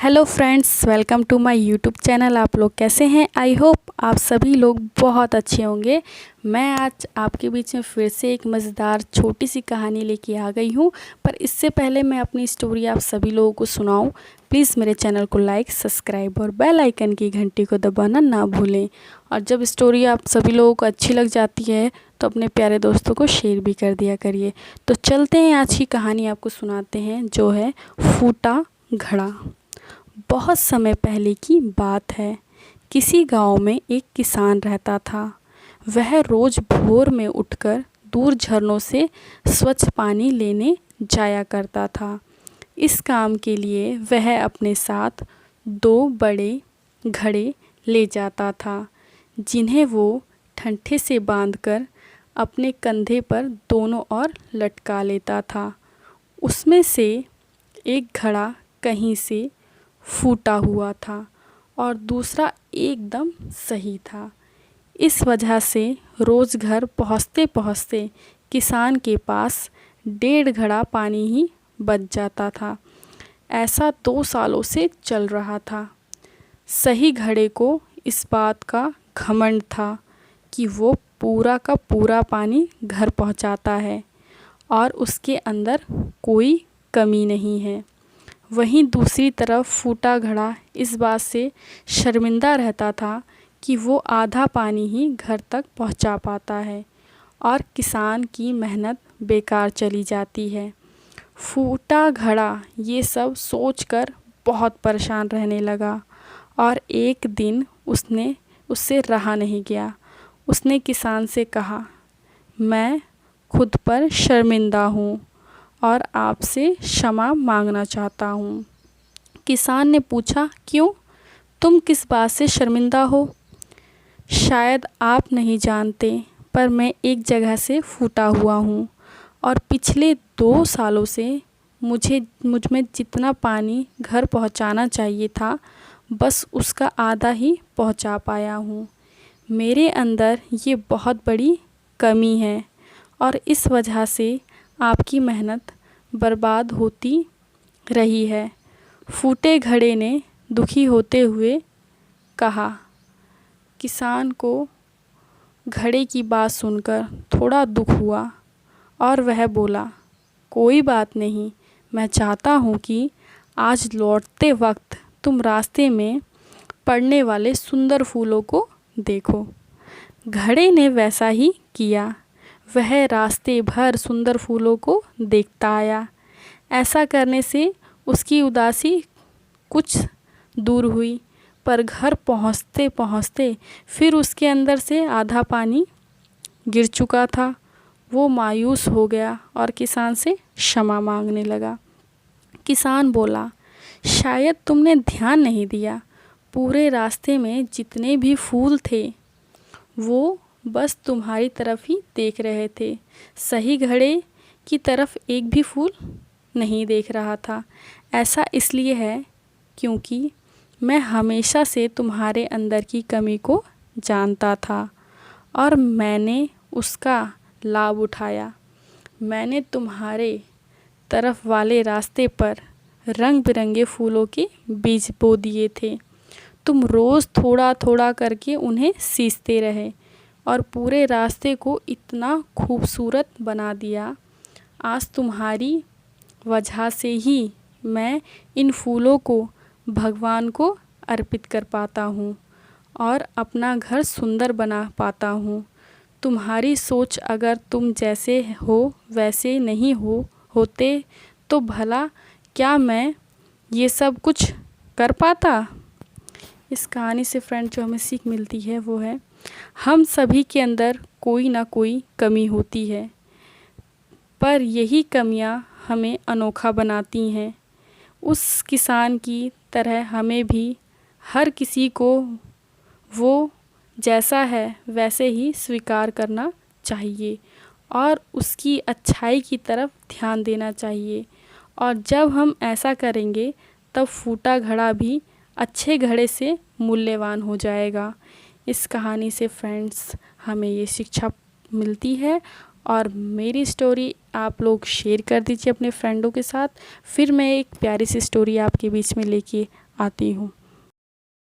Hello friends, welcome to my YouTube channel. आप लोग कैसे हैं? आई होप आप सभी लोग बहुत अच्छे होंगे। मैं आज आपके बीच में फिर से एक मज़ेदार छोटी सी कहानी लेके आ गई हूँ। पर इससे पहले मैं अपनी स्टोरी आप सभी लोगों को सुनाऊँ, प्लीज़ मेरे चैनल को लाइक, सब्सक्राइब और बेल आइकन की घंटी को दबाना ना भूलें। और जब स्टोरी आप सभी लोगों को अच्छी लग जाती है तो अपने प्यारे दोस्तों को शेयर भी कर दिया करिए। तो चलते हैं, आज की कहानी आपको सुनाते हैं, जो है फूटा घड़ा। बहुत समय पहले की बात है। किसी गांव में एक किसान रहता था। वह रोज़ भोर में उठकर दूर झरनों से स्वच्छ पानी लेने जाया करता था। इस काम के लिए वह अपने साथ 2 बड़े घड़े ले जाता था, जिन्हें वो ठंठे से बांधकर अपने कंधे पर दोनों ओर लटका लेता था। उसमें से एक घड़ा कहीं से फूटा हुआ था और दूसरा एकदम सही था। इस वजह से रोज़ घर पहुँचते पहुँचते किसान के पास 1.5 घड़ा पानी ही बच जाता था। ऐसा 2 सालों से चल रहा था। सही घड़े को इस बात का घमंड था कि वो पूरा का पूरा पानी घर पहुंचाता है और उसके अंदर कोई कमी नहीं है। वहीं दूसरी तरफ फूटा घड़ा इस बात से शर्मिंदा रहता था कि वो आधा पानी ही घर तक पहुंचा पाता है और किसान की मेहनत बेकार चली जाती है। फूटा घड़ा ये सब सोचकर बहुत परेशान रहने लगा और एक दिन उससे रहा नहीं गया। उसने किसान से कहा, मैं खुद पर शर्मिंदा हूँ और आपसे क्षमा मांगना चाहता हूँ। किसान ने पूछा, क्यों? तुम किस बात से शर्मिंदा हो? शायद आप नहीं जानते, पर मैं एक जगह से फूटा हुआ हूँ और पिछले 2 सालों से मुझ में जितना पानी घर पहुँचाना चाहिए था, बस उसका आधा ही पहुँचा पाया हूँ। मेरे अंदर ये बहुत बड़ी कमी है और इस वजह से आपकी मेहनत बर्बाद होती रही है। फूटे घड़े ने दुखी होते हुए कहा। किसान को घड़े की बात सुनकर थोड़ा दुख हुआ और वह बोला, कोई बात नहीं, मैं चाहता हूँ कि आज लौटते वक्त तुम रास्ते में पड़ने वाले सुंदर फूलों को देखो। घड़े ने वैसा ही किया। वह रास्ते भर सुंदर फूलों को देखता आया। ऐसा करने से उसकी उदासी कुछ दूर हुई, पर घर पहुँचते पहुँचते फिर उसके अंदर से आधा पानी गिर चुका था। वो मायूस हो गया और किसान से क्षमा मांगने लगा। किसान बोला, शायद तुमने ध्यान नहीं दिया। पूरे रास्ते में जितने भी फूल थे वो बस तुम्हारी तरफ ही देख रहे थे। सही घड़े की तरफ एक भी फूल नहीं देख रहा था। ऐसा इसलिए है क्योंकि मैं हमेशा से तुम्हारे अंदर की कमी को जानता था और मैंने उसका लाभ उठाया। मैंने तुम्हारे तरफ वाले रास्ते पर रंग बिरंगे फूलों के बीज बो दिए थे। तुम रोज़ थोड़ा थोड़ा करके उन्हें सींचते रहे और पूरे रास्ते को इतना खूबसूरत बना दिया। आज तुम्हारी वजह से ही मैं इन फूलों को भगवान को अर्पित कर पाता हूँ और अपना घर सुंदर बना पाता हूँ। तुम्हारी सोच अगर तुम जैसे हो वैसे नहीं होते तो भला क्या मैं ये सब कुछ कर पाता। इस कहानी से फ्रेंड जो हमें सीख मिलती है वो है, हम सभी के अंदर कोई ना कोई कमी होती है, पर यही कमियां हमें अनोखा बनाती हैं। उस किसान की तरह हमें भी हर किसी को वो जैसा है वैसे ही स्वीकार करना चाहिए और उसकी अच्छाई की तरफ ध्यान देना चाहिए। और जब हम ऐसा करेंगे तब फूटा घड़ा भी अच्छे घड़े से मूल्यवान हो जाएगा। इस कहानी से फ्रेंड्स हमें ये शिक्षा मिलती है और मेरी स्टोरी आप लोग शेयर कर दीजिए अपने फ्रेंडों के साथ। फिर मैं एक प्यारी सी स्टोरी आपके बीच में लेके आती हूँ।